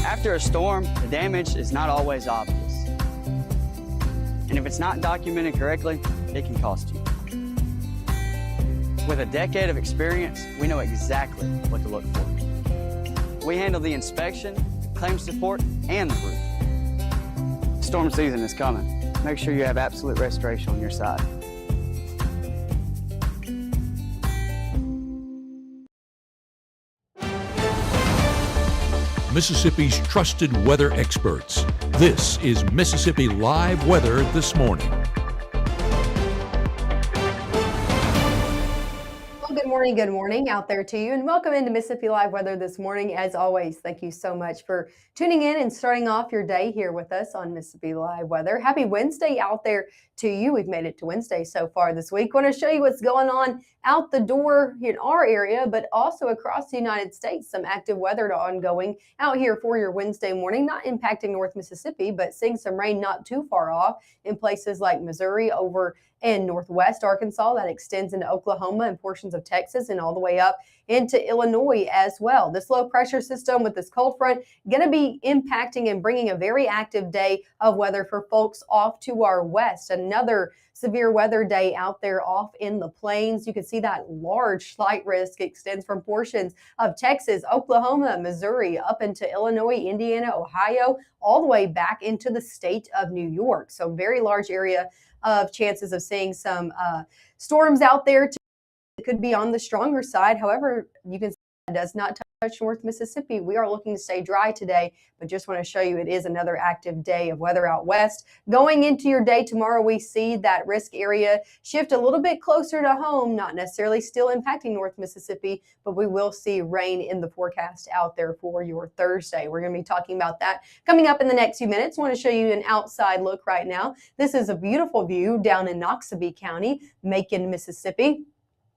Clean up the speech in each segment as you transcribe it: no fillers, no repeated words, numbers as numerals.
After a storm, the damage is not always obvious. And if it's not documented correctly, it can cost you. With a decade of experience, we know exactly what to look for. We handle the inspection, claim support, and the roof. Storm season is coming. Make sure you have absolute restoration on your side. Mississippi's trusted weather experts. This is Mississippi Live Weather This Morning. Good morning out there to you, and welcome into Mississippi Live Weather This Morning. As always, thank you so much for tuning in and starting off your day here with us on Mississippi Live Weather. Happy Wednesday out there to you. We've made it to Wednesday so far this week. Want to show you what's going on out the door in our area, but also across the United States. Some active weather ongoing out here for your Wednesday morning, not impacting North Mississippi, but seeing some rain not too far off in places like Missouri over in northwest Arkansas. That extends into Oklahoma and portions of Texas and all the way up into Illinois as well. This low pressure system with this cold front going to be impacting and bringing a very active day of weather for folks off to our west. Another severe weather day out there off in the plains. You can see that large slight risk extends from portions of Texas, Oklahoma, Missouri, up into Illinois, Indiana, Ohio, all the way back into the state of New York. So very large area of chances of seeing some storms out there. It could be on the stronger side. However, you can see it does not touch North Mississippi. We are looking to stay dry today, but just want to show you it is another active day of weather out west. Going into your day tomorrow, we see that risk area shift a little bit closer to home, not necessarily still impacting North Mississippi, but we will see rain in the forecast out there for your Thursday. We're going to be talking about that coming up in the next few minutes. I want to show you an outside look right now. This is a beautiful view down in Noxubee County, Macon, Mississippi.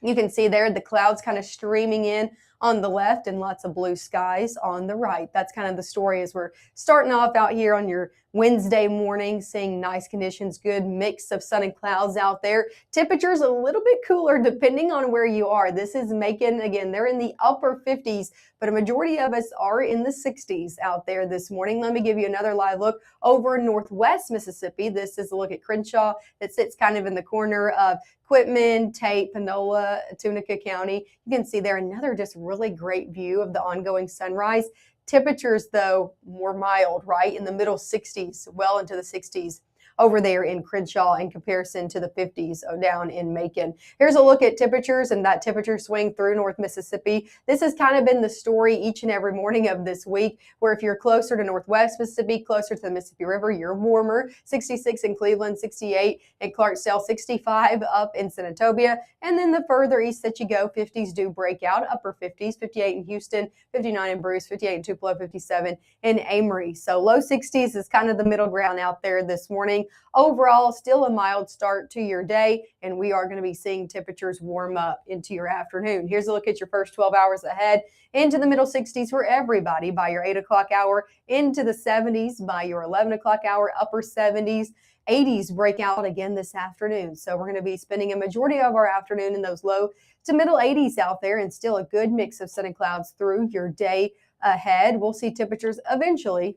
You can see there the clouds kind of streaming in on the left and lots of blue skies on the right. That's kind of the story as we're starting off out here on your Wednesday morning, seeing nice conditions, good mix of sun and clouds out there. Temperatures a little bit cooler depending on where you are. This is Macon. Again, they're in the upper 50s, but a majority of us are in the 60s out there this morning. Let me give you another live look over northwest Mississippi. This is a look at Crenshaw that sits kind of in the corner of Quitman, Tate, Panola, Tunica County. You can see there another just really great view of the ongoing sunrise. Temperatures, though, more mild, right? In the middle 60s, well into the 60s over there in Crenshaw in comparison to the 50s down in Macon. Here's a look at temperatures and that temperature swing through North Mississippi. This has kind of been the story each and every morning of this week, where if you're closer to northwest Mississippi, closer to the Mississippi River, you're warmer. 66 in Cleveland, 68 in Clarksdale, 65 up in Senatobia. And then the further east that you go, 50s do break out, upper 50s, 58 in Houston, 59 in Bruce, 58 in Tupelo, 57 in Amory. So low 60s is kind of the middle ground out there this morning. Overall, still a mild start to your day, and we are going to be seeing temperatures warm up into your afternoon. Here's a look at your first 12 hours ahead, into the middle 60s for everybody by your 8 o'clock hour, into the 70s by your 11 o'clock hour, upper 70s. 80s break out again this afternoon. So we're going to be spending a majority of our afternoon in those low to middle 80s out there, and still a good mix of sun and clouds through your day ahead. We'll see temperatures eventually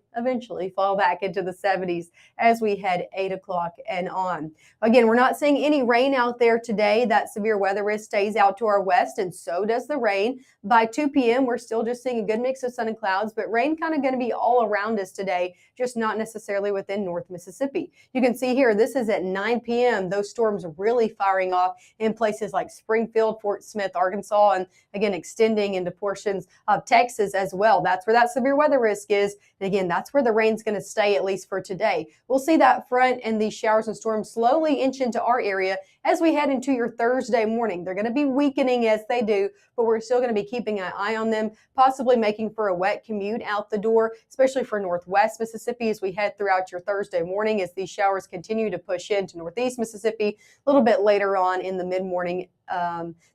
fall back into the 70s as we head 8 o'clock and on. Again, we're not seeing any rain out there today. That severe weather risk stays out to our west, and so does the rain. By 2 p.m., we're still just seeing a good mix of sun and clouds, but rain kind of going to be all around us today, just not necessarily within North Mississippi. You can see here, this is at 9 p.m. Those storms really firing off in places like Springfield, Fort Smith, Arkansas, and again, extending into portions of Texas as well. That's where that severe weather risk is. And again, that's where the rain's going to stay, at least for today. We'll see that front and these showers and storms slowly inch into our area as we head into your Thursday morning. They're going to be weakening as they do, but we're still going to be keeping an eye on them, possibly making for a wet commute out the door, especially for northwest Mississippi as we head throughout your Thursday morning, as these showers continue to push into northeast Mississippi a little bit later on in the mid-morning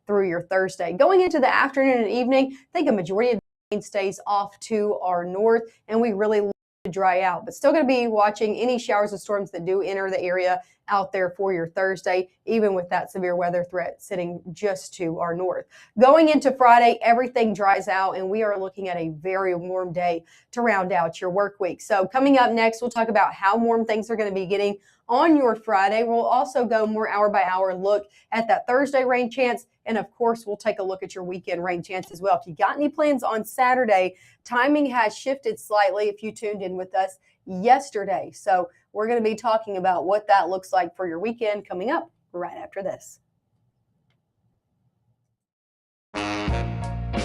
through your Thursday. Going into the afternoon and evening, I think a majority of the rain stays off to our north, and we really dry out, but still going to be watching any showers and storms that do enter the area out there for your Thursday, even with that severe weather threat sitting just to our north. Going into Friday, everything dries out and we are looking at a very warm day to round out your work week. So coming up next, we'll talk about how warm things are going to be getting on your Friday. We'll also go more hour by hour look at that Thursday rain chance. And of course, we'll take a look at your weekend rain chance as well. If you got any plans on Saturday, timing has shifted slightly if you tuned in with us yesterday. So we're going to be talking about what that looks like for your weekend coming up right after this.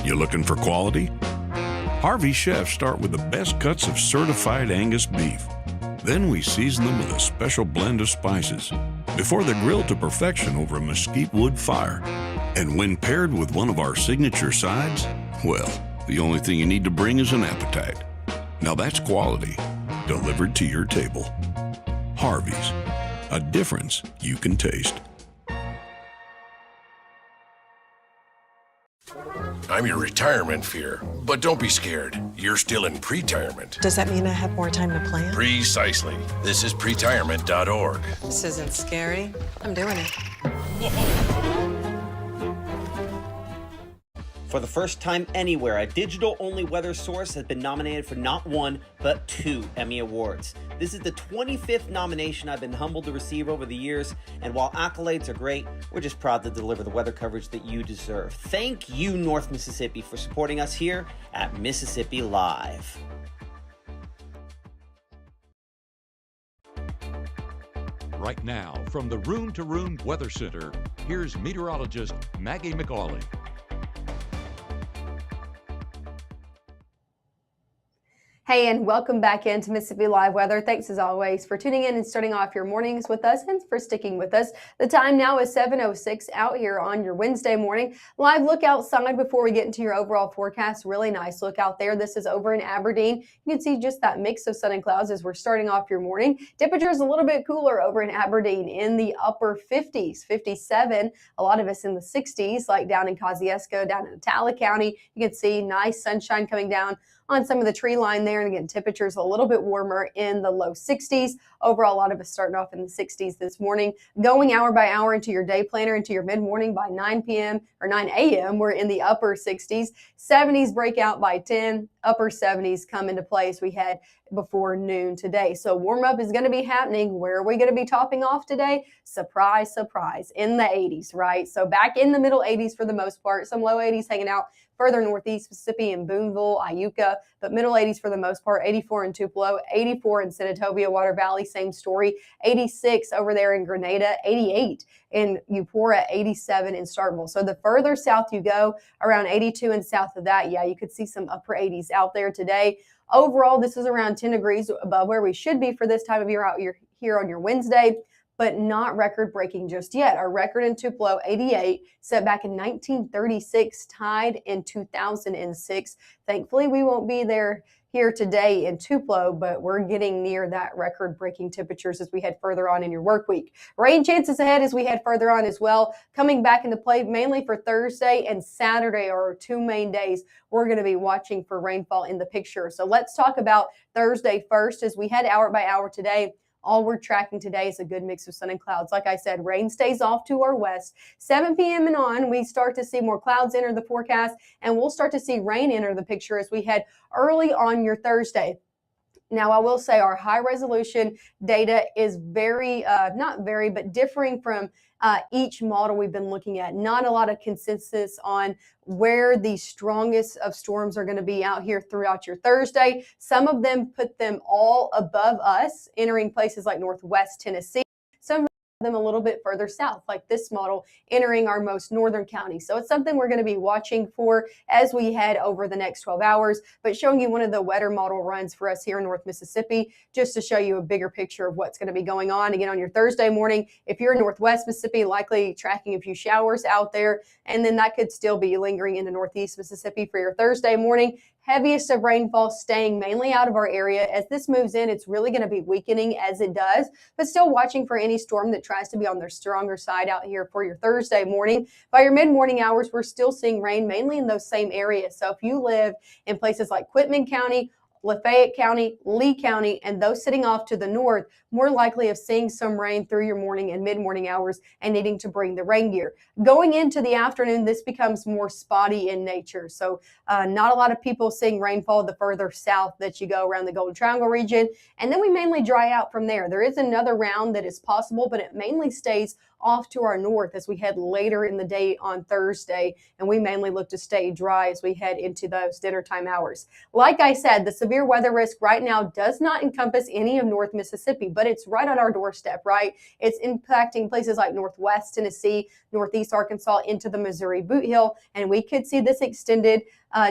You looking for quality? Harvey chefs start with the best cuts of certified Angus beef. Then we season them with a special blend of spices before they're grilled to perfection over a mesquite wood fire. And when paired with one of our signature sides, well, the only thing you need to bring is an appetite. Now that's quality, delivered to your table. Harvey's, a difference you can taste. I'm your retirement fear, but don't be scared. You're still in pre-tirement. Does that mean I have more time to plan? Precisely. This is pretirement.org. This isn't scary. I'm doing it. For the first time anywhere, a digital-only weather source has been nominated for not one, but 2 Emmy Awards. This is the 25th nomination I've been humbled to receive over the years, and while accolades are great, we're just proud to deliver the weather coverage that you deserve. Thank you, North Mississippi, for supporting us here at Mississippi Live. Right now, from the Room to Room Weather Center, here's meteorologist Maggye McAuley. Hey, and welcome back into Mississippi Live Weather. Thanks as always for tuning in and starting off your mornings with us and for sticking with us. The time now is 7:06 out here on your Wednesday morning. Live look outside before we get into your overall forecast. Really nice look out there. This is over in Aberdeen. You can see just that mix of sun and clouds as we're starting off your morning. Temperature is a little bit cooler over in Aberdeen in the upper 50s, 57. A lot of us in the 60s, like down in Kosciuszko, down in Attala County. You can see nice sunshine coming down on some of the tree line there. And again, temperatures a little bit warmer in the low 60s. Overall, a lot of us starting off in the 60s this morning. Going hour by hour into your day planner, into your mid-morning by 9 p.m. or 9 a.m., we're in the upper 60s. 70s break out by 10. Upper 70s come into play as we head before noon today. So warm up is going to be happening. Where are we going to be topping off today? Surprise, surprise, in the 80s, right? So back in the middle 80s for the most part. Some low 80s hanging out further northeast Mississippi in Boonville, Iuka, but middle 80s for the most part. 84 in Tupelo, 84 in Senatobia, Water Valley, same story. 86 over there in Grenada, 88 in Eupora, 87 in Starkville. So the further south you go, around 82 and south of that, yeah, you could see some upper 80s out there today. Overall, this is around 10 degrees above where we should be for this time of year out here on your Wednesday, but not record-breaking just yet. Our record in Tupelo, 88, set back in 1936, tied in 2006. Thankfully, we won't be there here today in Tupelo, but we're getting near that record-breaking temperatures as we head further on in your work week. Rain chances ahead as we head further on as well, coming back into play mainly for Thursday and Saturday are our 2 main days we're going to be watching for rainfall in the picture. So let's talk about Thursday first as we head hour by hour today. All we're tracking today is a good mix of sun and clouds. Like I said, rain stays off to our west. 7 p.m. and on, we start to see more clouds enter the forecast, and we'll start to see rain enter the picture as we head early on your Thursday. Now, I will say our high resolution data is but differing from each model we've been looking at. Not a lot of consensus on where the strongest of storms are going to be out here throughout your Thursday. Some of them put them all above us, entering places like Northwest Tennessee. Some of them a little bit further south, like this model entering our most northern counties. So it's something we're going to be watching for as we head over the next 12 hours, but showing you one of the wetter model runs for us here in North Mississippi, just to show you a bigger picture of what's going to be going on. Again, on your Thursday morning, if you're in Northwest Mississippi, likely tracking a few showers out there, and then that could still be lingering into Northeast Mississippi for your Thursday morning. Heaviest of rainfall staying mainly out of our area. As this moves in, it's really going to be weakening as it does, but still watching for any storm that tries to be on their stronger side out here for your Thursday morning. By your mid-morning hours, we're still seeing rain mainly in those same areas. So if you live in places like Quitman County, Lafayette County, Lee County, and those sitting off to the north, more likely of seeing some rain through your morning and mid-morning hours and needing to bring the rain gear. Going into the afternoon, this becomes more spotty in nature. So not a lot of people seeing rainfall the further south that you go around the Golden Triangle region. And then we mainly dry out from there. There is another round that is possible, but it mainly stays off to our north as we head later in the day on Thursday, and we mainly look to stay dry as we head into those dinner time hours. Like I said, the severe weather risk right now does not encompass any of North Mississippi, but it's right on our doorstep, right? It's impacting places like Northwest Tennessee, Northeast Arkansas, into the Missouri Boot Hill, and we could see this extended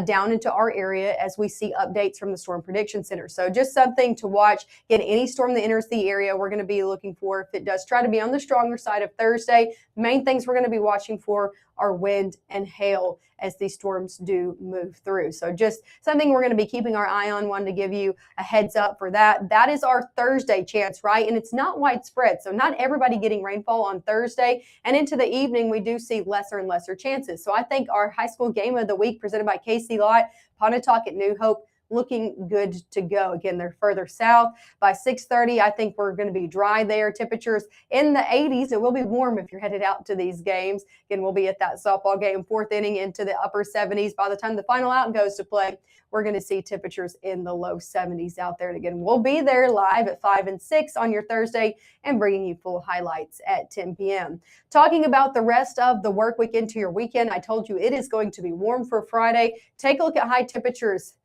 down into our area as we see updates from the Storm Prediction Center. So just something to watch. Again, any storm that enters the area, we're going to be looking for, if it does try to be on the stronger side of Thursday, main things we're going to be watching for are wind and hail as these storms do move through. So just something we're going to be keeping our eye on. Wanted to give you a heads up for that. That is our Thursday chance, right? And it's not widespread. So not everybody getting rainfall on Thursday. And into the evening, we do see lesser and lesser chances. So I think our high school game of the week presented by Casey Lott, Pontotoc New Hope, looking good to go. Again, they're further south. By 6:30, I think we're going to be dry there. Temperatures in the 80s. It will be warm if you're headed out to these games. Again, we'll be at that softball game, fourth inning, into the upper 70s. By the time the final out goes to play, we're going to see temperatures in the low 70s out there. And again, we'll be there live at 5 and 6 on your Thursday and bringing you full highlights at 10 p.m. Talking about the rest of the work week into your weekend, I told you it is going to be warm for Friday. Take a look at high temperatures.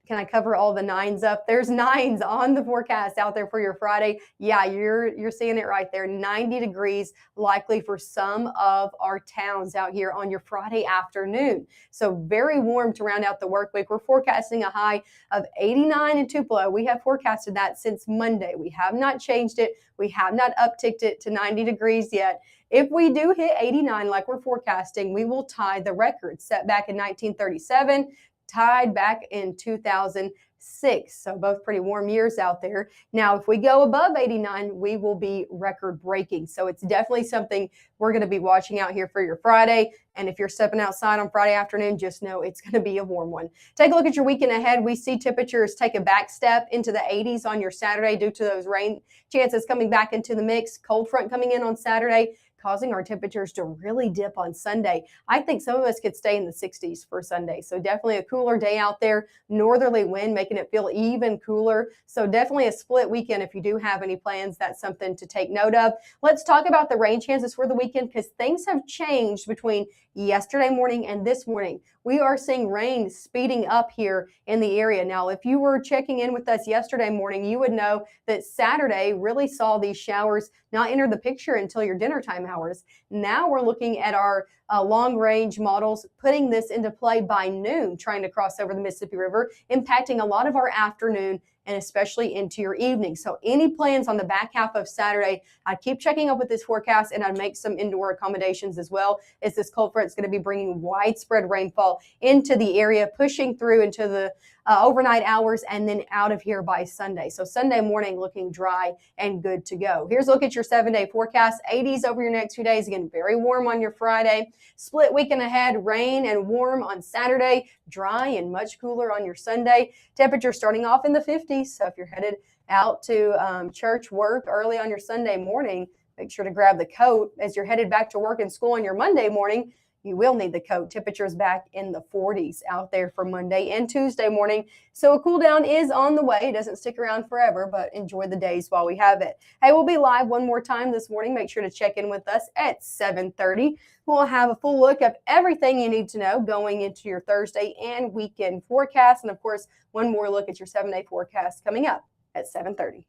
Can I cover all the nines up? There's nines on the forecast out there for your Friday. Yeah, you're seeing it right there. 90 degrees likely for some of our towns out here on your Friday afternoon. So very warm to round out the work week. We're forecasting a high of 89 in Tupelo. We have forecasted that since Monday. We have not changed it. We have not upticked it to 90 degrees yet. If we do hit 89 like we're forecasting, we will tie the record set back in 1937. Tied back in 2006. So both pretty warm years out there. Now, if we go above 89, we will be record breaking. So it's definitely something we're going to be watching out here for your Friday. And if you're stepping outside on Friday afternoon, just know it's going to be a warm one. Take a look at your weekend ahead. We see temperatures take a back step into the 80s on your Saturday due to those rain chances coming back into the mix. Cold front coming in on Saturday, causing our temperatures to really dip on Sunday. I think some of us could stay in the 60s for Sunday. So definitely a cooler day out there. Northerly wind making it feel even cooler. So definitely a split weekend if you do have any plans. That's something to take note of. Let's talk about the rain chances for the weekend because things have changed between yesterday morning and this morning. We are seeing rain speeding up here in the area. Now, if you were checking in with us yesterday morning, you would know that Saturday really saw these showers not enter the picture until your dinner time hours. Now we're looking at our long range models putting this into play by noon, trying to cross over the Mississippi River, impacting a lot of our afternoon and especially into your evening. So any plans on the back half of Saturday, I'd keep checking up with this forecast and I'd make some indoor accommodations as well, as this cold front is going to be bringing widespread rainfall into the area, pushing through into the overnight hours and then out of here by Sunday. So Sunday morning looking dry and good to go. Here's a look at your 7-day forecast. 80s over your next few days. Again, very warm on your Friday. Split weekend ahead, rain and warm on Saturday, dry and much cooler on your Sunday. Temperature starting off in the 50s. So if you're headed out to church, work early on your Sunday morning, make sure to grab the coat. As you're headed back to work and school on your Monday morning, you will need the coat. Temperatures back in the 40s out there for Monday and Tuesday morning. So a cool down is on the way. It doesn't stick around forever, but enjoy the days while we have it. Hey, we'll be live one more time this morning. Make sure to check in with us at 7:30. We'll have a full look of everything you need to know going into your Thursday and weekend forecast. And of course, one more look at your 7-day forecast coming up at 7:30.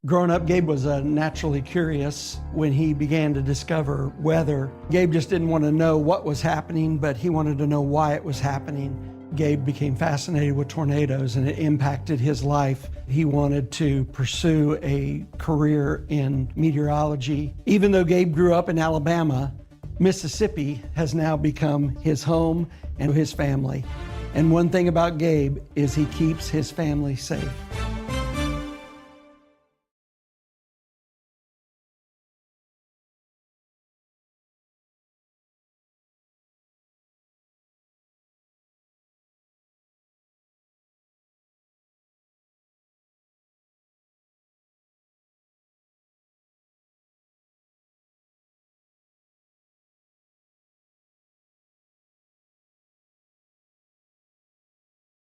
Growing up, Gabe was naturally curious when he began to discover weather. Gabe just didn't want to know what was happening, but he wanted to know why it was happening. Gabe became fascinated with tornadoes and it impacted his life. He wanted to pursue a career in meteorology. Even though Gabe grew up in Alabama, Mississippi has now become his home and his family. And one thing about Gabe is he keeps his family safe.